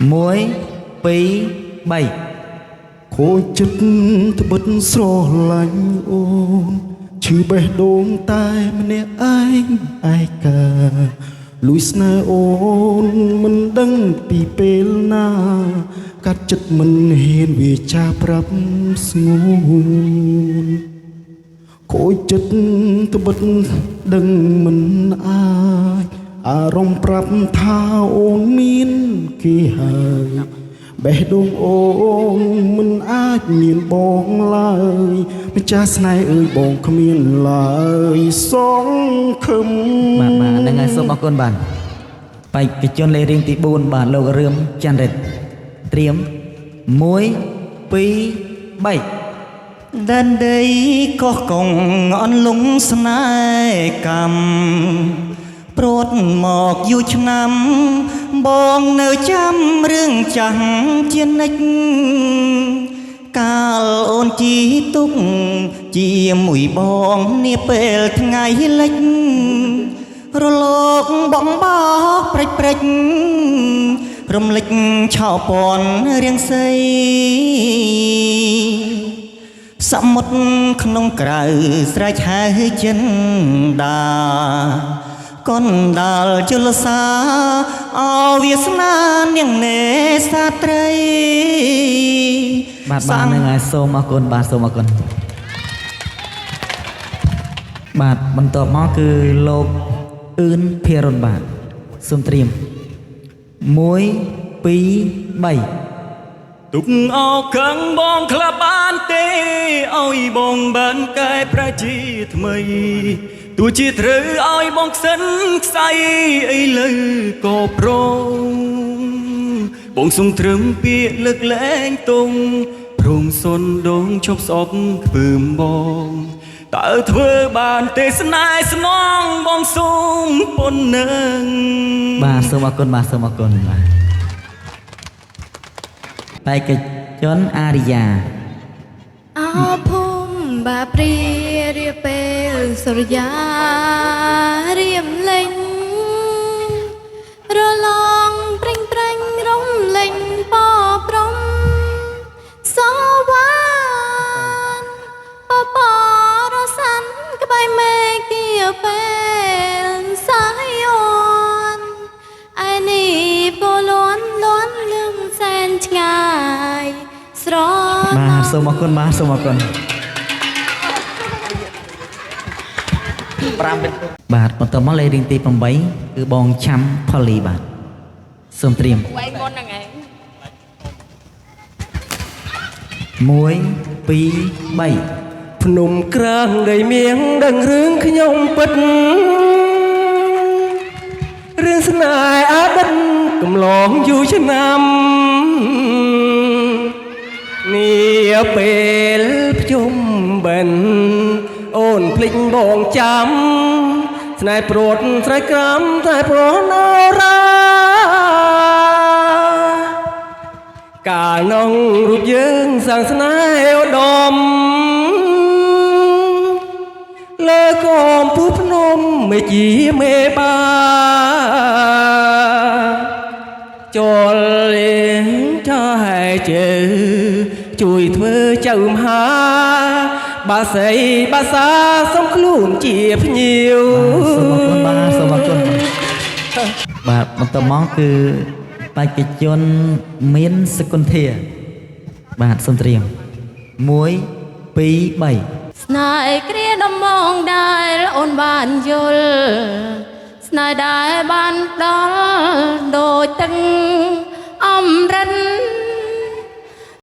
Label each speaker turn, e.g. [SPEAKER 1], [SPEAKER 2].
[SPEAKER 1] muối pí bảy
[SPEAKER 2] ខូចចិត្តត្បិតស្រឡាញ់អូនឈឺបេះដូងតែម្នាក់ឯងឯកាលួចស្នេហ៍អូនមិនដឹងពីពេលណាកាត់ចិត្តមិនហ៊ានវាចាប្រាប់ស្ងួនខូចចិត្តត្បិតដឹងមិនអាចអារម្មណ៍ប្រាប់ថាអូនមានគេហើយបេះដូងអូនមិនអាចមានបងឡើយម្ចាស់ស្នេហ៍អើយបងគ្មានឡើយសងខឹម
[SPEAKER 1] បាទហ្នឹងហើយសូមអរគុណបាទបេក្ខជនលេខរៀងទី4បាទលោករឿមច័ន្ទរិទ្ធត្រៀម1 2 3
[SPEAKER 3] đàn đây có còng on lúng snai cầm prốt mọc du năm bong nơi chăm rương chẳng chiến ích cao ôn chi túc chi mùi bong nia bèl ngày lệch rồi lộc bóng bó prech prech râm lịch chào pon riêng xây sắm một không cài sải trái chân đà con đào chưa xa ao Việt Nam niềng nề xa tây
[SPEAKER 1] បាទហ្នឹងហើយសូមអរគុណបាទសូមអរគុណបាទបន្តមកគឺលោកអឿនភិរុនបាទសូមត្រៀម1 2 3
[SPEAKER 3] tục ao căng bong khla ban tê ôi bong ban cái prachi thmây tôi chỉ thử ôi bong sân say ấy lời cò prong bong sung trơm bia lực lẽn tung prong son đong chop sop phơm bong ta thưa bàn tê sân ai sân nong bong sung pon nâng
[SPEAKER 1] បាទសូមអរគុណបាទសូមអរគុណបាទបេក្ខជនអារិយា
[SPEAKER 4] អោភូមិបាព្រារៀបពេលសុរិយារៀមលេងរលងព្រិញព្រាញ់រំលេងពព្រំសវ៉ានបរសាន់ក្បែរមេគៀពេលសាយអូនឯនេះពលួនលួនលឹងសែនឆ្ងាយស្រ
[SPEAKER 1] បាទសូមអរគុណបាទសូមអរគុណបាទបន្តមកលេខរៀងទី8គឺបងឆាំផលីបាទសូមត្រៀម
[SPEAKER 4] quay ngon là ngày
[SPEAKER 1] 1 2 3
[SPEAKER 2] ភ្នំក្រាងដីមៀងដឹងរឿងខ្ញុំពិតរឿងស្នេហ៍អតីតកំឡងយូរឆ្នាំនេះពេលភ្ជុំបិណ្ឌអូនភ្លេចបងចាំស្នេហ៍ព្រួតស្រ័យក្រាំតែព្រោះនរាកាលនងរូបយើងសាងស្នេហ៍ឧត្តមលើកមពុះភ្នំមេជាមេបាចូលលេងចាឲ្យជើជួយធ្វើចៅមហាបាសីបាសាសុំខ្លួនជាភ្ញៀវ
[SPEAKER 1] សូមអរគុណបាទសូមអរគុណបាទបន្តមកគឺបេក្ខជនមានសកុន្ធាបាទសូមត្រៀម1 2 3
[SPEAKER 4] ស្នេហ៍គ្រាដំងដែលអូនបានយល់ស្នេហ៍ដែលបានដល់ដូចទឹកអំរិន